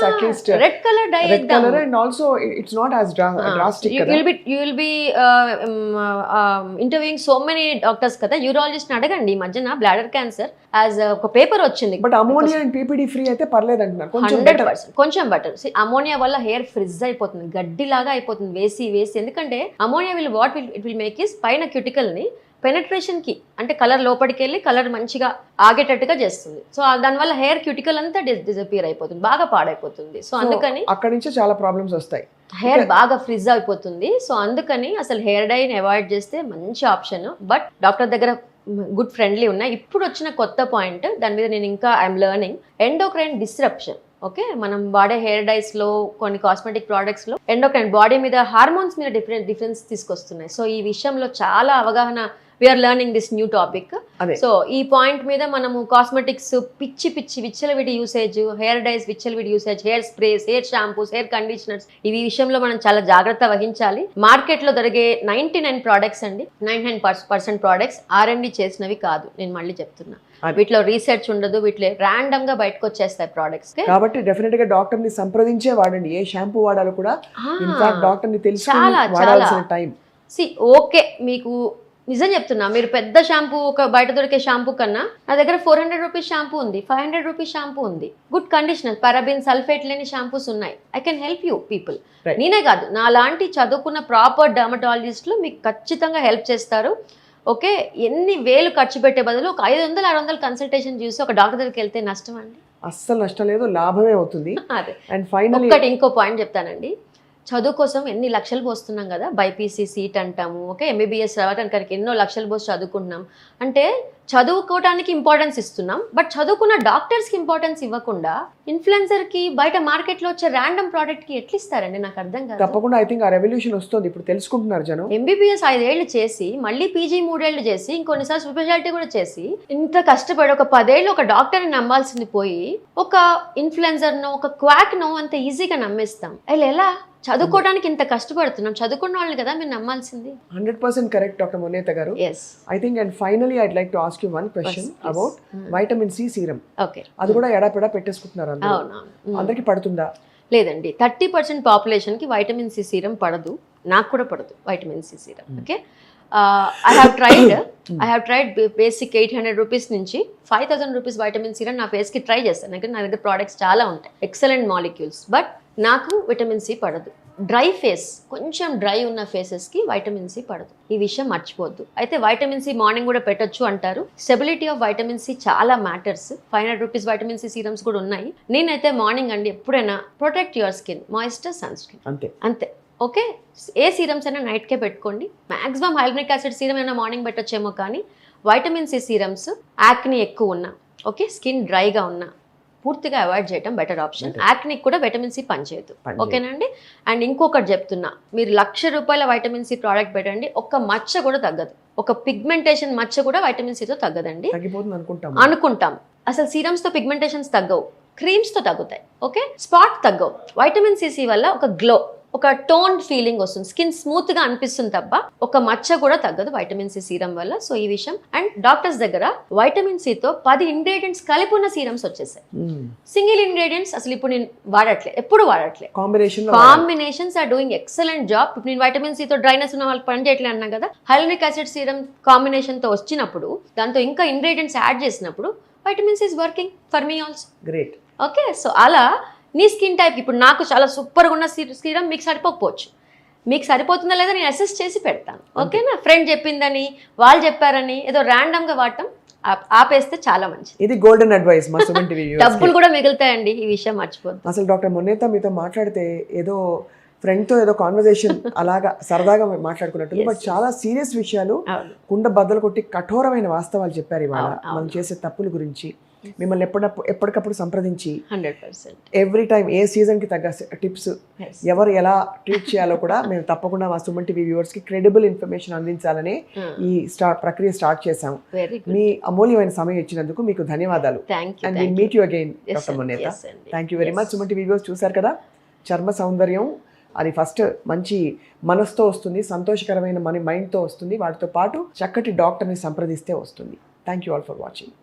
at least red colour dye red colour, and also it's not as drastic కదా. You will be interviewing so many doctors కదా. యూరాలజిస్ట్ అడగండి. ఈ మధ్యన బ్లాడర్ క్యాన్సర్ యాజ్ ఒక పేపర్ వచ్చింది. But ammonia and PPD free అయితే పర్లేదు అంటున్నారు. 100% కొంచెం బెటర్. అమోనియా వల్ల హెయిర్ ఫ్రిజ్ అయిపోతుంది, గడ్డి లాగా అయిపోతుంది వేసి వేసి. ఎందుకంటే ammonia it will make is పైన క్యూటికల్ ని పెనట్రేషన్ కి, అంటే కలర్ లోపలికి వెళ్ళి కలర్ మంచిగా ఆగేటట్టుగా చేస్తుంది. సో దానివల్ల హెయిర్ క్యూటికల్ అంతా డిజపియర్ అయిపోతుంది, బాగా పాడైపోతుంది. సో అందుకని అక్కడి నుంచి చాలా ప్రాబ్లమ్స్ వస్తాయి, హెయిర్ బాగా ఫ్రిజ్ అయిపోతుంది. సో అందుకని అసలు హెయిర్ డైని అవాయిడ్ చేస్తే మంచి ఆప్షన్. బట్ డాక్టర్ దగ్గర గుడ్ ఫ్రెండ్లీ ఉన్నాయి. ఇప్పుడు వచ్చిన కొత్త పాయింట్, దాని మీద నేను ఇంకా I'm learning, endocrine disruption. Okay, మనం వాడే హెయిర్ డైస్ లో, కొన్ని కాస్మెటిక్ ప్రోడక్ట్స్ లో ఎండోక్రైన్, బాడీ మీద హార్మోన్స్ మీద డిఫరెన్స్ తీసుకొస్తున్నాయి. సో ఈ విషయంలో చాలా అవగాహన, we are learning this new topic. So ఈ పాయింట్ మీద మనము కాస్మెటిక్స్ పిచ్చి విచ్చలవిడి యూసేజ్, హెయిర్ డైస్ విచ్చలవిడి usage, hair sprays, hair shampoos, hair conditioners, ఈ విషయంలో మనం చాలా జాగ్రత్త వహించాలి. మార్కెట్ లో దొరికే 99 ప్రోడక్ట్స్ అండి, 99% ప్రోడక్ట్స్ R&D చేసినవి కాదు. నేను మళ్ళీ చెప్తున్నా, వీటిలో రీసెర్చ్ ఉండదు, వీటిలో ర్యాండమ్ గా బయటకు వచ్చేస్తాయి ప్రోడక్ట్స్. కాబట్టి డెఫినెట్ గా డాక్టర్ ని సంప్రదించే వాడండి. ఏ షాంపూ వాడాలో కూడా ఇన్ఫాక్ట్ డాక్టర్ ని తెలుసుకొని వాడాల్సిన టైం. ఓకే, మీకు నిజం చెప్తున్నా, మీరు పెద్ద షాంపూ, ఒక బయట దొరికే షాంపూ కన్నా నా దగ్గర 400 రూపీస్ షాంపూ ఉంది, 500 రూపీస్ షాంపూ ఉంది, గుడ్ కండిషనర్, పారాబిన్, సల్ఫేట్ లేని షాంపూస్ ఉన్నాయి. I can help you people. నేనే కాదు, నా లాంటి చదువుకున్న ప్రాపర్ డర్మటాలజిస్టులు మీకు ఖచ్చితంగా హెల్ప్ చేస్తారు. ఓకే, ఎన్ని వేలు ఖర్చు పెట్టే బదులు ఒక 500-600 కన్సల్టేషన్ చూసి ఒక డాక్టర్ దగ్గరికి వెళ్తే నష్టం అండి? అస్సలు నష్టం లేదు, లాభమే అవుతుంది. అదే. అండ్ ఫైనల్లీ ఇంకో పాయింట్ చెప్తానండి. చదువు కోసం ఎన్ని లక్షలు పోస్తున్నాం కదా, బైపీసీ సీట్ అంటాము, ఓకే, ఎంబీబీఎస్ రావడానికి ఎన్నో లక్షలు పోసి చదువుకుంటున్నాం. అంటే చదువుకోవడానికి ఇంపార్టెన్స్ ఇస్తున్నాం, బట్ చదువుకున్న డాక్టర్స్కి ఇంపార్టెన్స్ ఇవ్వకుండా ఇన్ఫ్లుయెన్సర్కి, బయట మార్కెట్లో వచ్చే ర్యాండమ్ ప్రోడక్ట్కి ఎట్లా ఇస్తారండి? నాకు అర్థం కాదు. తప్పకుండా ఐ థింక్ ఆ రెవల్యూషన్ వస్తుంది, ఇప్పుడు తెలుసుకుంటున్నారు జనం. ఎంబీబీఎస్ 5 ఏళ్ళు చేసి, మళ్ళీ పీజీ 3 ఏళ్ళు చేసి, ఇంకొన్నిసార్లు స్పెషాలిటీ కూడా చేసి, ఇంత కష్టపడి ఒక 10 ఏళ్ళు ఒక డాక్టర్ని నమ్మాల్సింది పోయి ఒక ఇన్ఫ్లుయెన్సర్నో, ఒక క్వాక్నో అంత ఈజీగా నమ్మేస్తాం. ఎలా? చదువుకోవడానికి ఇంత కష్టపడుతున్నాం, చదువుకున్న వాళ్ళని కదా మీరు నమ్మాల్సింది. 100% కరెక్ట్ డాక్టర్ మొనేత గారు. I think and finally I'd like to ask you one question about vitamin C serum. Okay, అది కూడా ఎడాపెడా పెట్టేసుకుంటున్నారు అందరూ. అందరికి పడుతుందా? లేదండి, 30% పాపులేషన్ కి వైటమిన్ సి సీరం పడదు. నాకు కూడా పడదు vitamin C serum. Okay, I have tried basic 800 rupees నుంచి 5000 రూపీస్ వైటమిన్ సీరం నా ఫేస్కి ట్రై చేస్తాను. ఎందుకంటే నా దగ్గర ప్రోడక్ట్స్ చాలా ఉంటాయి, ఎక్సలెంట్ మాలిక్యూల్స్. బట్ నాకు విటమిన్ సి పడదు. డ్రై ఫేస్, కొంచెం డ్రై ఉన్న ఫేసెస్కి వైటమిన్ సి పడదు. ఈ విషయం మర్చిపోద్దు. అయితే వైటమిన్ సి మార్నింగ్ కూడా పెట్టొచ్చు అంటారు. స్టెబిలిటీ ఆఫ్ వైటమిన్ సి చాలా matters. 500 rupees vitamin C serums కూడా ఉన్నాయి. నేనైతే మార్నింగ్ అండి ఎప్పుడైనా protect your skin, moisture, sunscreen, అంతే. ఓకే, ఏ సీరమ్స్ అయినా నైట్కే పెట్టుకోండి. మాక్సిమం హైల్మిక్ యాసిడ్ సీరం అయినా మార్నింగ్ పెట్టొచ్చేమో, కానీ వైటమిన్ సి సీరమ్స్ యాక్ని ఎక్కువ ఉన్నా, ఓకే, స్కిన్ డ్రైగా ఉన్నా పూర్తిగా అవాయిడ్ చేయడం బెటర్ ఆప్షన్. యాక్నిక్ కూడా విటమిన్ సి పనిచేయదు. ఓకేనండి. అండ్ ఇంకొకటి చెప్తున్నా, మీరు ₹1,00,000 వైటమిన్ సి ప్రోడక్ట్ పెట్టండి, ఒక్క మచ్చ కూడా తగ్గదు. ఒక పిగ్మెంటేషన్ మచ్చ కూడా వైటమిన్ సితో తగ్గదండి. అనుకుంటాం. అసలు సీరమ్స్ తో పిగ్మెంటేషన్స్ తగ్గవు, క్రీమ్స్ తో తగ్గుతాయి. ఓకే, స్పాట్ తగ్గవు. వైటమిన్ సి వల్ల ఒక గ్లో, ఒక టోన్ ఫీలింగ్ వస్తుంది, స్కిన్ స్మూత్ గా అనిపిస్తుంది తప్ప ఒక మచ్చ కూడా తగ్గదు వైటమిన్ సి సీరం వల్ల. సో ఈ విషయం. అండ్ డాక్టర్స్ దగ్గర వైటమిన్ సితో 10 ఇంగ్రీడియంట్స్ కలిపి ఉన్న సీరమ్స్ వచ్చేసాయి. సింగిల్ ఇంగ్రీడియంట్స్ అసలు ఇప్పుడు నేను ఎప్పుడు వాడట్లే. Combinations are doing excellent job. ఇప్పుడు నేను వైటమిన్ సితో డ్రైనెస్ ఉన్న వాళ్ళకి పని చేయట్లేదు అన్నా కదా, హైల్మిక్ యాసిడ్ సీరం కాంబినేషన్ తో వచ్చినప్పుడు, దాంతో ఇంకా ఇంగ్రీడియంట్స్ యాడ్ చేసినప్పుడు vitamin C is working for me also. Great. Okay, so అలా నీ స్కిన్ టైప్, ఇప్పుడు నాకు చాలా సూపర్గా ఉన్న సీరం మీకు సరిపోకపోవచ్చు. మీకు సరిపోతుందా లేదా నేను అసెస్ చేసి పెడతాను. ఓకేనా? ఫ్రెండ్ చెప్పిందని, వాళ్ళు చెప్పారని ఏదో ర్యాండమ్గా వాడటం ఆపేస్తే చాలా మంచిది. ఇది గోల్డెన్ అడ్వైస్ మా సుమన్ టీవీ వ్యూవర్స్. డబ్బులు కూడా మిగులుతాయండి, ఈ విషయం మర్చిపోద్దు. అసలు డాక్టర్ మొనేత మీతో మాట్లాడితే ఏదో ఫ్రెండ్తో ఏదో కాన్వర్జేషన్ అలాగా సరదాగా మాట్లాడుకున్నట్టు, బట్ చాలా సీరియస్ విషయాలు, కుండ బద్దలు కొట్టి కఠోరమైన వాస్తవాలు చెప్పారు ఇవాళ. మనం చేసే తప్పుల గురించి మిమ్మల్ని ఎప్పటికప్పుడు సంప్రదించి 100% ఎవ్రీ టైం ఏ సీజన్కి తగ్గ టిప్స్, ఎవరు ఎలా ట్రీట్ చేయాలో కూడా మేము తప్పకుండా మా సుమన్ టీవీ వ్యూవర్స్కి క్రెడిబుల్ ఇన్ఫర్మేషన్ అందించాలని ఈ ప్రక్రియ స్టార్ట్ చేసాం. మీ అమూల్యమైన సమయం ఇచ్చినందుకు మీకు ధన్యవాదాలు. And will meet you again doctor Moneta. Thank you very much. Suman TV viewers చూసారు కదా, చర్మ సౌందర్యం అది ఫస్ట్ మంచి మనసుతో వస్తుంది, సంతోషకరమైన మన మైండ్తో వస్తుంది, వాటితో పాటు చక్కటి డాక్టర్ని సంప్రదిస్తే వస్తుంది. Thank you all for watching.